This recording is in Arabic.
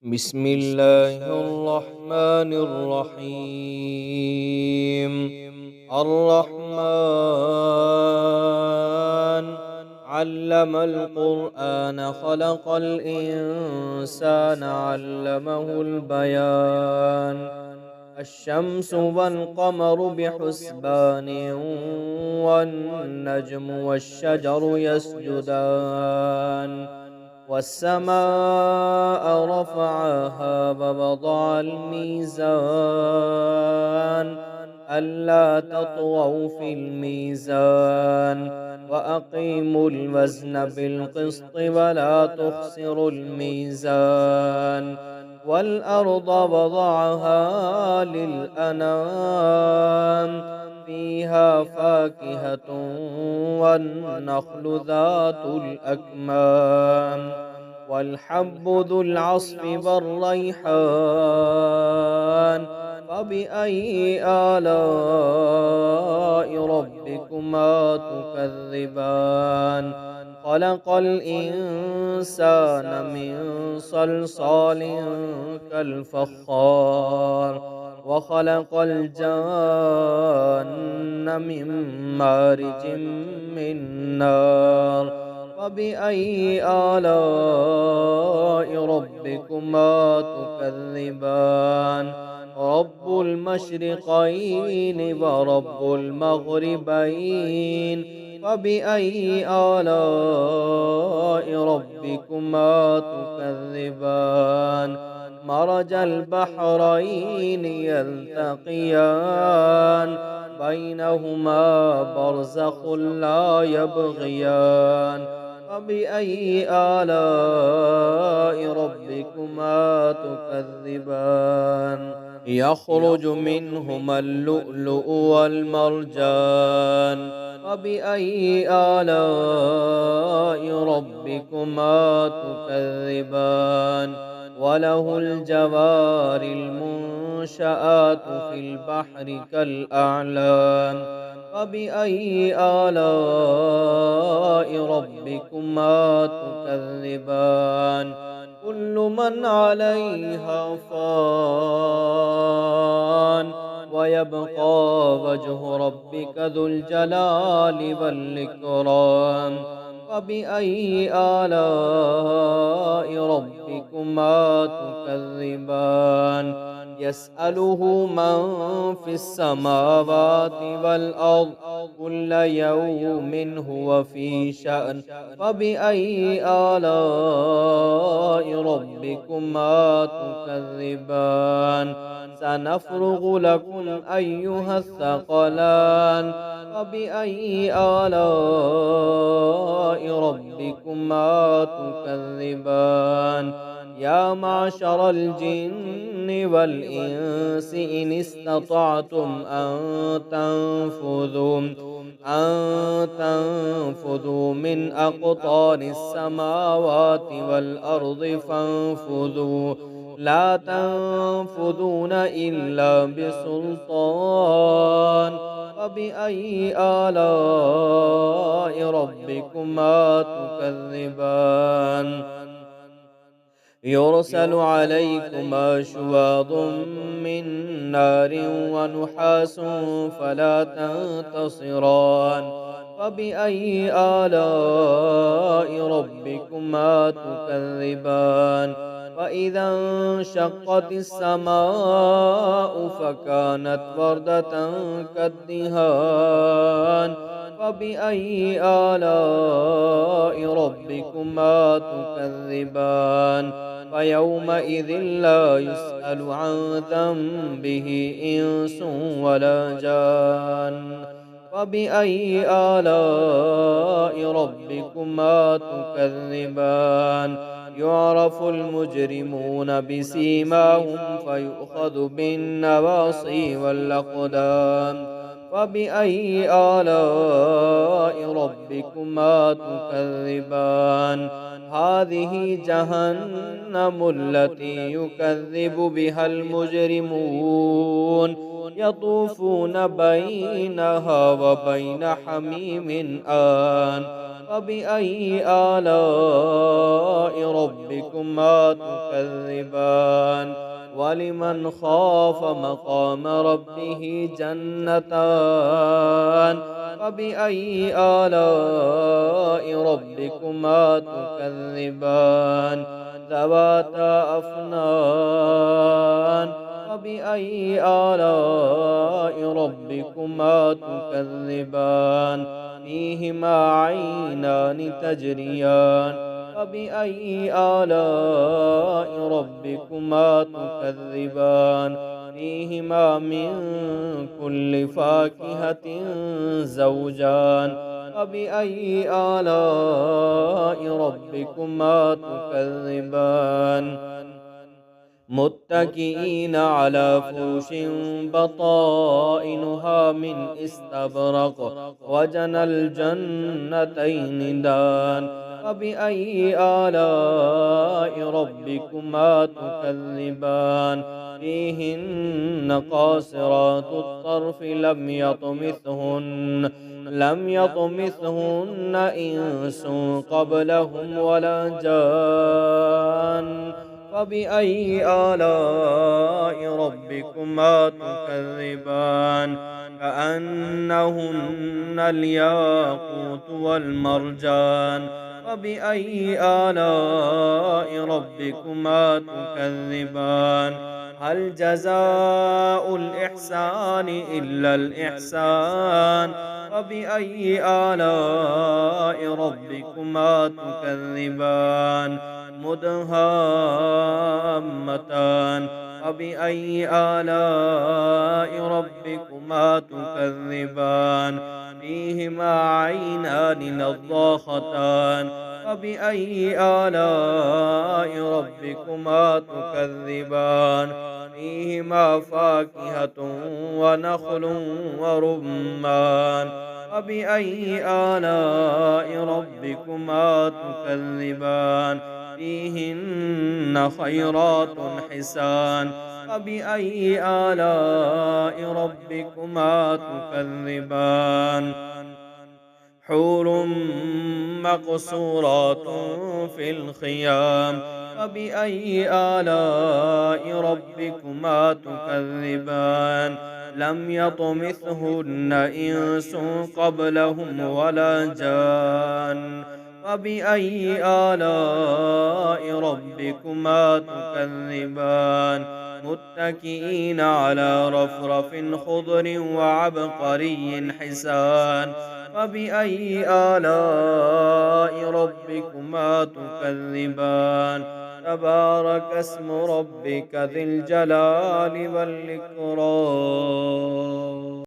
بسم الله الرحمن الرحيم. الرحمن علم القرآن خلق الإنسان علمه البيان. الشمس والقمر بحسبان والنجم والشجر يسجدان والسماء رفعها ووضع الميزان ألا تطغوا في الميزان وأقيموا الوزن بالقسط ولا تخسروا الميزان والأرض وضعها للأنام فيها فاكهة والنخل ذات الأكمام والحب ذو العصف والريحان فبأي آلاء ربكما تكذبان خلق الإنسان من صلصال كالفخار وخلق الجان من مارج من نار فبأي آلاء ربكما تكذبان رب المشرقين ورب المغربين فبأي آلاء ربكما تكذبان مرج البحرين يلتقيان بينهما برزخ لا يبغيان فبأي آلاء ربكما تكذبان يخرج منهما اللؤلؤ والمرجان فبأي آلاء ربكما تكذبان وله الجوار المنشآت في البحر كالأعلام فبأي آلاء ربكما تكذبان كل من عليها فان ويبقى وجه ربك ذو الجلال والإكرام فبأي آلاء ربكما تكذبان يسأله من في السماوات والأرض كل يوم هو في شأن فبأي آلاء ربكما تكذبان سنفرغ لكم أيها الثقلان فبأي آلاء ربكما تكذبان يا معشر الجن والإنس إن استطعتم أن تنفذوا من أقطار السماوات والأرض فانفذوا لا تنفذون إلا بسلطان فبأي آلاء ربكما تكذبان يرسل عليكما شواظ من نار ونحاس فلا تنتصران فبأي آلاء ربكما تكذبان فإذا انشقت السماء فكانت وردة كالدهان فبأي آلاء ربكما تكذبان فيومئذ لا يسأل عن ذنبه إنس ولا جان فبأي آلاء ربكما تكذبان يعرف المجرمون بسيماهم فيؤخذ بالنواصي والأقدام فبأي آلاء ربكما تكذبان هذه جهنم التي يكذب بها المجرمون يطوفون بينها وبين حميم آن فبأي آلاء ربكما تكذبان ولمن خاف مقام ربه جنتان فبأي آلاء ربكما تكذبان ذواتا أفنان فبأي آلاء ربكما تكذبان فيهما عينان تجريان فبأي آلاء ربكما تكذبان فيهما من كل فاكهة زوجان فبأي آلاء ربكما تكذبان متكئين على فرش بطائنها من استبرق وجنى الجنتين دان فبأي آلاء ربكما تكذبان فيهن قاصرات الطرف لم يطمثهن إنس قبلهم ولا جان فبأي آلاء ربكما تكذبان كأنهن الياقوت والمرجان فبأي آلاء ربكما تكذبان هل جزاء الإحسان إلا الإحسان فبأي آلاء ربكما تكذبان مدهامتان فبأي آلاء ربكما تكذبان فيهما عينان نضاختان فبأي آلاء ربكما تكذبان فيهما فاكهة ونخل ورمان فبأي آلاء ربكما تكذبان فيهن خيرات حسان فبأي آلاء ربكما تكذبان حور مقصورات في الخيام فبأي آلاء ربكما تكذبان لم يطمثهن إنس قبلهم ولا جان فبأي آلاء ربكما تكذبان متكئين على رفرف خضر وعبقري حسان فبأي آلاء ربكما تكذبان تبارك اسم ربك ذي الجلال والإكرام